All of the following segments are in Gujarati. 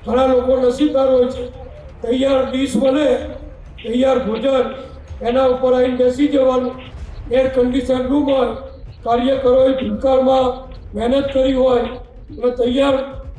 ઘણા લોકો નસીબદાર હોય છે, તૈયાર ડીશ મળે, તૈયાર ભોજન, એના ઉપર આવીને બેસી જવાનું, એર કન્ડિશન રૂમ હોય, કાર્યકરોએ ભૂતકાળમાં મહેનત કરી હોય એટલે તૈયાર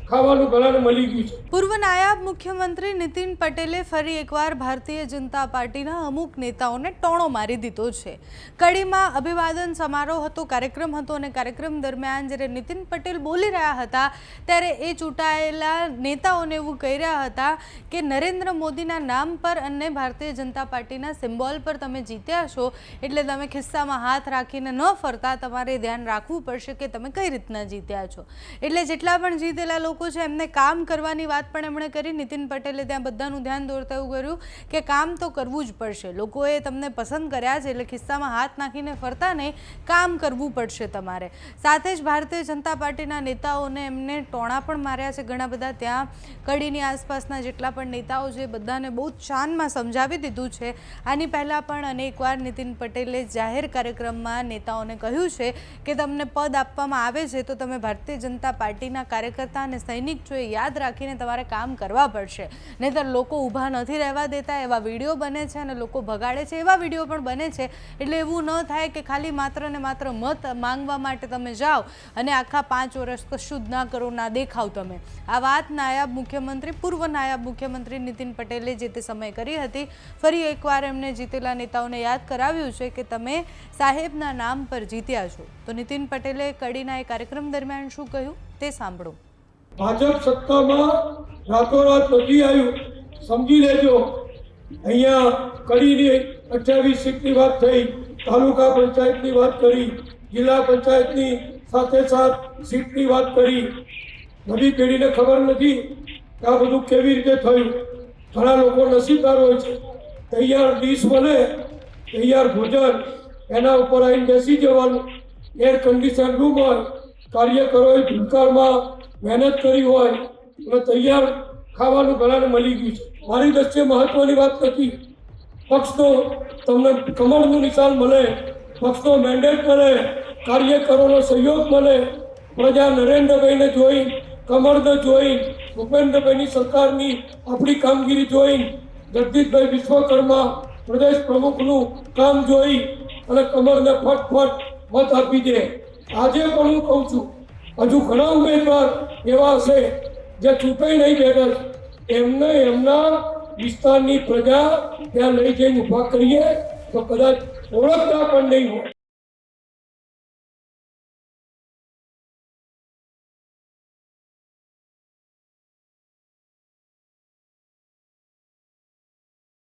ખાવાનું ઘણાને મળી ગયું છે। પૂર્વ નાયબ મુખ્યમંત્રી નીતિન પટેલે ફરી એકવાર ભારતીય જનતા પાર્ટીના અમુક નેતાઓને ટોણો મારી દીધો છે। કડીમાં અભિવાદન સમારોહ હતો, કાર્યક્રમ હતો અને કાર્યક્રમ દરમિયાન જ્યારે નીતિન પટેલ બોલી રહ્યા હતા ત્યારે એ ચૂંટાયેલા નેતાઓને એવું કહી રહ્યા હતા કે નરેન્દ્ર મોદીના નામ પર અને ભારતીય જનતા પાર્ટીના સિમ્બોલ પર તમે જીત્યા છો એટલે તમે ખિસ્સામાં હાથ રાખીને ન ફરતા, તમારે ધ્યાન રાખવું પડશે કે તમે કઈ રીતના જીત્યા છો। એટલે જેટલા પણ જીતેલા લોકો છે એમને કામ કરવાની વાત પણ એમણે કરી। નીતિન પટેલે ત્યાં બધાનું ધ્યાન દોરતા એવું કર્યું કે કામ તો કરવું જ પડશે, લોકોએ તમને પસંદ કર્યા છે એટલે ખિસ્સામાં હાથ નાખીને ફરતા નહીં, કામ કરવું પડશે તમારે। સાથે જ ભારતીય જનતા પાર્ટીના નેતાઓને એમને ટોણા પણ માર્યા છે ઘણા બધા। ત્યાં કડીની આસપાસના જેટલા પણ નેતાઓ છે બધાને બહુ શાનમાં સમજાવી દીધું છે। આની પહેલાં પણ અનેકવાર નીતિન પટેલે જાહેર કાર્યક્રમમાં નેતાઓને કહ્યું છે કે તમને પદ આપવામાં આવે છે તો તમે ભારતીય જનતા પાર્ટીના કાર્યકર્તા અને સૈનિક છો એ યાદ રાખીને તમારે કામ કરવા પડશે, નહીંતર લોકો ઊભા નથી રહેવા દેતા એવા વિડીયો બને છે અને લોકો ભગાડે છે એવા વિડીયો પણ બને છે। એટલે એવું ન થાય કે ખાલી માત્ર ને માત્ર મત માંગવા માટે તમે જાઓ અને આખા 5 વર્ષ કશું જ ના કરો, ના દેખાવ તમે। આ વાત પૂર્વ નાયબ મુખ્યમંત્રી નીતિન પટેલે જે તે સમયે કરી હતી। ફરી એકવાર એમને જીતેલા નેતાઓને યાદ કરાવ્યું છે કે તમે સાહેબના નામ પર જીત્યા છો। તો નીતિન પટેલે કડીના એ કાર્યક્રમ દરમિયાન શું કહ્યું તે સાંભળો। ભાજપ સત્તામાં રાતોરાત નથી આવ્યું, સમજી લેજો। અહીંયા કડીની 28 સીટની વાત થઈ, તાલુકા પંચાયતની વાત કરી, જિલ્લા પંચાયતની સાથે સીટની વાત કરી। નવી પેઢીને ખબર નથી કે આ બધું કેવી રીતે થયું। ઘણા લોકો નસીબદાર હોય છે, તૈયાર ડીશ મળે, તૈયાર ભોજન, એના ઉપર આવીને બેસી જવાનું, એર કન્ડિશન રૂમ હોય, કાર્યકરોએ ભૂતકાળમાં મહેનત કરી હોય એટલે તૈયાર ખાવાનું ઘણાને મળી ગયું છે। મારી દ્રષ્ટિએ મહત્વની વાત નથી, પક્ષનો તમને કમળનું નિશાન મળે, પક્ષનો મેન્ડેટ મળે, કાર્યકરોનો સહયોગ મળે, પ્રજા નરેન્દ્રભાઈને જોઈ, કમળને જોઈ, ભૂપેન્દ્રભાઈની સરકારની આપણી કામગીરી જોઈ, જગદીશભાઈ વિશ્વકર્મા પ્રદેશ પ્રમુખનું કામ જોઈ અને કમળને ફટફટ મત આપી દે। આજે પણ હું કહું છું, હજુ ઘણા ઉમેદવાર એવા હશે જે ચૂંટાઈ નહીં બેઠા, એમને એમના વિસ્તારની પ્રજા ત્યાં લઈ જઈને ઊભા કરીએ તો કદાચ ઓળખતા પણ નહીં હોય।